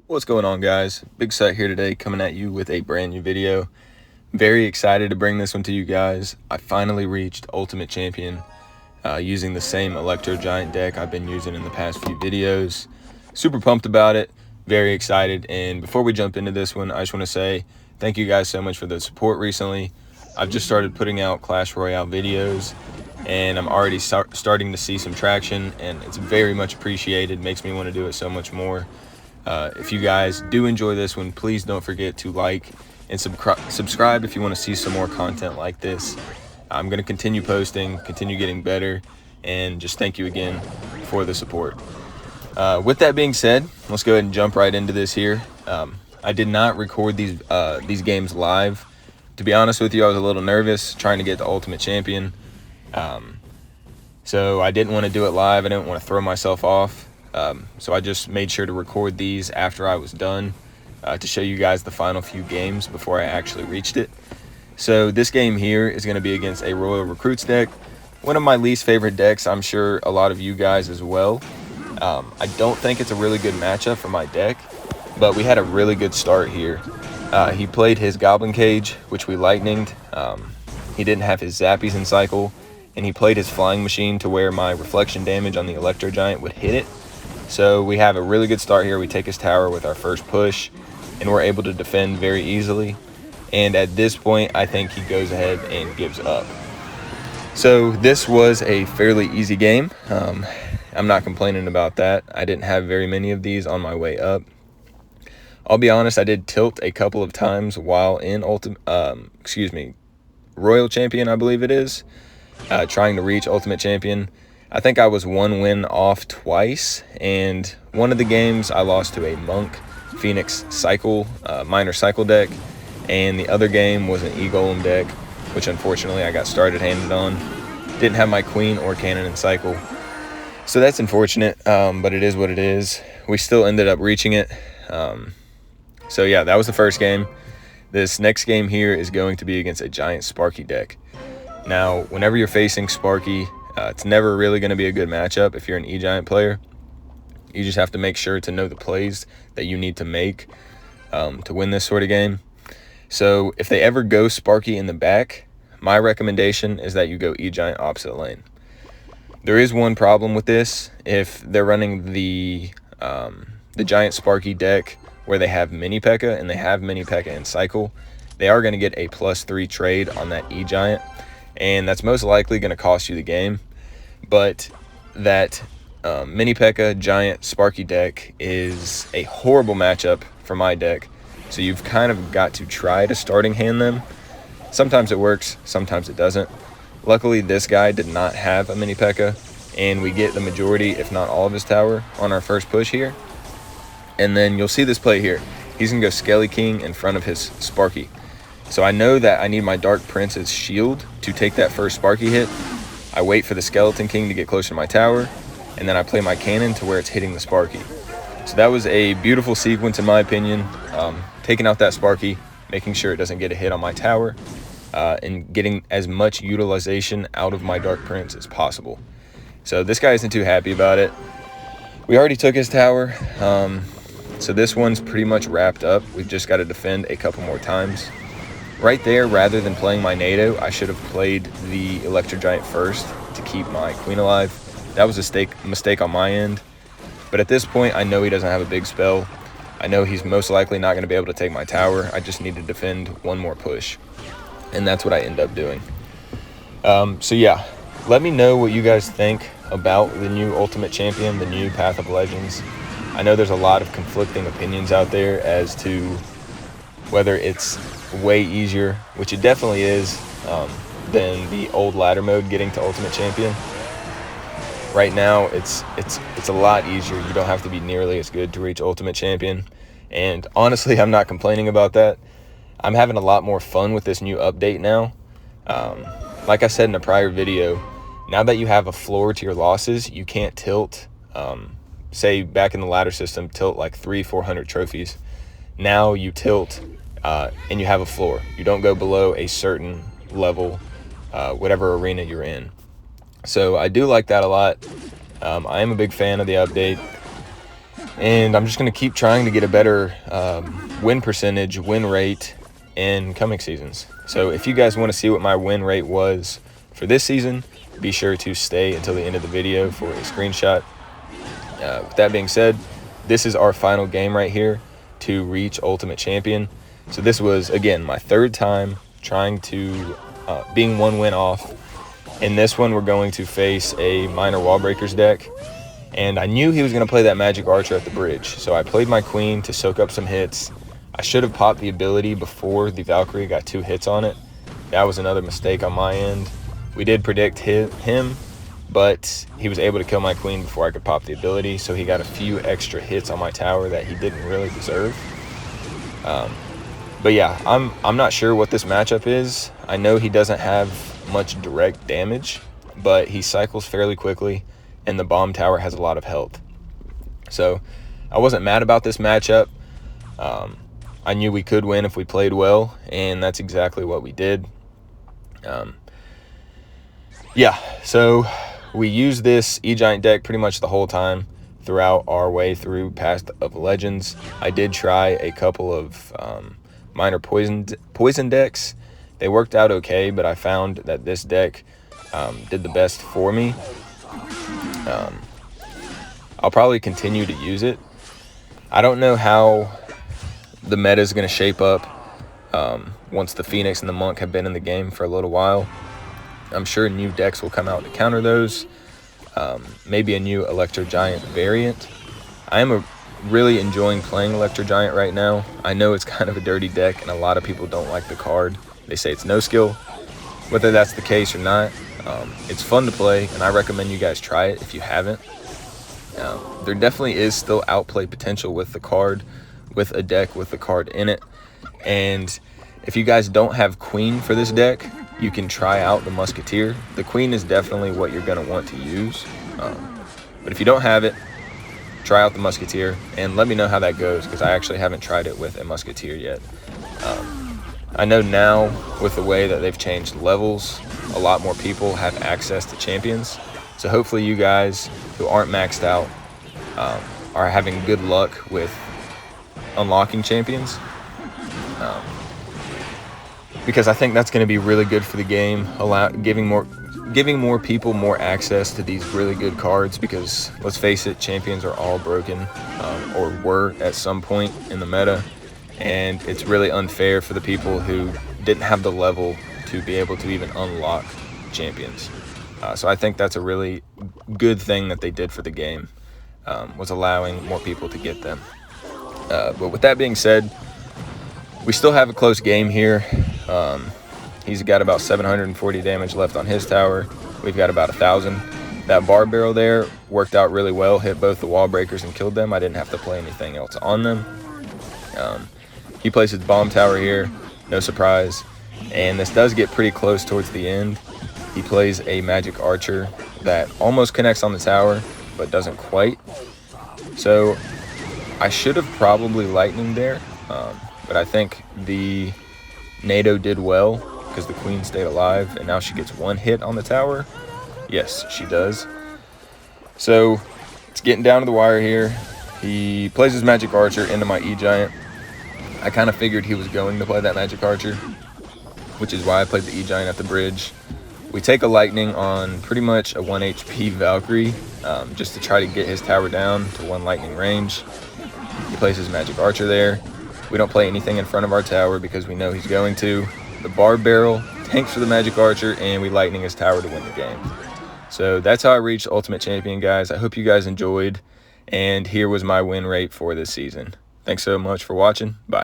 What's going on, guys? Big Set here today, coming at you with a brand new video. Very excited to bring this one to you guys. I finally reached Ultimate Champion using the same Electro Giant deck I've been using in the past few videos. Super pumped about it, very excited. And before we jump into this one, I just want to say thank you guys so much for the support recently. I've just started putting out Clash Royale videos, and I'm already starting to see some traction, and it's very much appreciated. Makes me want to do it so much more. If you guys do enjoy this one, please don't forget to like and subscribe if you want to see some more content like this. I'm going to continue posting, continue getting better, and just thank you again for the support. With that being said, let's go ahead and jump right into this here. I did not record these games live. To be honest with you, I was a little nervous trying to get the Ultimate Champion. So I didn't want to do it live. I didn't want to throw myself off. So I just made sure to record these after I was done to show you guys the final few games before I actually reached it. So this game here is going to be against a Royal Recruits deck, one of my least favorite decks. I'm sure a lot of you guys as well. I don't think it's a really good matchup for my deck, but we had a really good start here. He played his Goblin Cage, which we lightninged. He didn't have his Zappies in cycle, and he played his Flying Machine to where my reflection damage on the Electro Giant would hit it. So we have a really good start here. We take his tower with our first push, and we're able to defend very easily. And at this point, I think he goes ahead and gives up. So this was a fairly easy game. I'm not complaining about that. I didn't have very many of these on my way up. I'll be honest, I did tilt a couple of times while in Royal Champion, I believe it is, trying to reach Ultimate Champion. I think I was one win off twice, and one of the games I lost to a Monk Phoenix Cycle, Minor Cycle deck, and the other game was an E-Golem deck, which unfortunately I got started handed on. Didn't have my Queen or Cannon in Cycle, so that's unfortunate, but it is what it is. We still ended up reaching it. So yeah, that was the first game. This next game here is going to be against a Giant Sparky deck. Now, whenever you're facing Sparky, it's never really going to be a good matchup if you're an EGIANT player. You just have to make sure to know the plays that you need to make to win this sort of game. So if they ever go Sparky in the back, my recommendation is that you go EGIANT opposite lane. There is one problem with this. If they're running the Giant Sparky deck where they have Mini P.E.K.K.A. and they have Mini P.E.K.K.A. in cycle, they are going to get a +3 trade on that EGIANT. And that's most likely going to cost you the game. But that Mini P.E.K.K.A. Giant Sparky deck is a horrible matchup for my deck. So you've kind of got to try to starting hand them. Sometimes it works, sometimes it doesn't. Luckily, this guy did not have a Mini P.E.K.K.A. and we get the majority, if not all of his tower on our first push here. And then you'll see this play here. He's going to go Skelly King in front of his Sparky. So I know that I need my Dark Prince's shield to take that first Sparky hit. I wait for the Skeleton King to get closer to my tower, and then I play my cannon to where it's hitting the Sparky. So that was a beautiful sequence in my opinion. Taking out that Sparky, making sure it doesn't get a hit on my tower, and getting as much utilization out of my Dark Prince as possible. So this guy isn't too happy about it. We already took his tower, so this one's pretty much wrapped up. We've just got to defend a couple more times. Right there, rather than playing my NATO, I should have played the Electro Giant first to keep my Queen alive. That was a mistake on my end. But at this point, I know he doesn't have a big spell. I know he's most likely not going to be able to take my tower. I just need to defend one more push. And that's what I end up doing. So yeah, let me know what you guys think about the new Ultimate Champion, the new Path of Legends. I know there's a lot of conflicting opinions out there as to whether it's way easier, which it definitely is, than the old ladder mode getting to Ultimate Champion. Right now, it's a lot easier. You don't have to be nearly as good to reach Ultimate Champion. And honestly, I'm not complaining about that. I'm having a lot more fun with this new update now. Like I said in a prior video, now that you have a floor to your losses, you can't tilt, say back in the ladder system, tilt like 300-400 trophies. Now you tilt and you have a floor. You don't go below a certain level, whatever arena you're in. So I do like that a lot. I am a big fan of the update. And I'm just going to keep trying to get a better win percentage, win rate in coming seasons. So if you guys want to see what my win rate was for this season, be sure to stay until the end of the video for a screenshot. With that being said, this is our final game right here to reach Ultimate Champion. So this was, again, my third time trying to, being one win off. In this one, we're going to face a Minor Wall Breakers deck. And I knew he was going to play that Magic Archer at the bridge. So I played my Queen to soak up some hits. I should have popped the ability before the Valkyrie got 2 hits on it. That was another mistake on my end. We did predict him, but he was able to kill my Queen before I could pop the ability. So he got a few extra hits on my tower that he didn't really deserve. But yeah, I'm not sure what this matchup is. I know he doesn't have much direct damage, but he cycles fairly quickly, and the bomb tower has a lot of health. So I wasn't mad about this matchup. I knew we could win if we played well, and that's exactly what we did. Yeah, so we used this EGIANT deck pretty much the whole time throughout our way through Path of Legends. I did try a couple of minor poison decks. They worked out okay, but I found that this deck did the best for me. I'll probably continue to use it. I don't know how the meta is going to shape up once the Phoenix and the Monk have been in the game for a little while. I'm sure new decks will come out to counter those. Maybe a new Electro Giant variant. I am really enjoying playing Electro Giant right now. I know it's kind of a dirty deck, and a lot of people don't like the card. They say it's no skill. Whether that's the case or not, it's fun to play, and I recommend you guys try it if you haven't. There definitely is still outplay potential with the card, with a deck with the card in it. And if you guys don't have Queen for this deck, you can try out the Musketeer. The Queen is definitely what you're going to want to use. But if you don't have it, try out the Musketeer and let me know how that goes, because I actually haven't tried it with a Musketeer yet. I know now with the way that they've changed levels, a lot more people have access to champions. So hopefully you guys who aren't maxed out are having good luck with unlocking champions. Because I think that's going to be really good for the game, giving more people more access to these really good cards, because let's face it, champions are all broken or were at some point in the meta, and it's really unfair for the people who didn't have the level to be able to even unlock champions. So I think that's a really good thing that they did for the game, was allowing more people to get them. But with that being said, we still have a close game here. He's got about 740 damage left on his tower. We've got about 1,000. That bar barrel there worked out really well, hit both the wall breakers and killed them. I didn't have to play anything else on them. He plays his bomb tower here, no surprise. And this does get pretty close towards the end. He plays a magic archer that almost connects on the tower, but doesn't quite. So I should have probably lightning there, but I think the NATO did well because the Queen stayed alive, and now she gets 1 hit on the tower. Yes, she does. So it's getting down to the wire here. He plays his magic archer into my E-Giant. I kind of figured he was going to play that magic archer, which is why I played the E-Giant at the bridge. We take a lightning on pretty much a 1 HP Valkyrie, just to try to get his tower down to 1 lightning range. He plays his magic archer there. We don't play anything in front of our tower because we know he's going to. The bar barrel tanks for the magic archer, and we lightning his tower to win the game. So that's how I reached Ultimate Champion, guys. I hope you guys enjoyed, and here was my win rate for this season. Thanks so much for watching. Bye.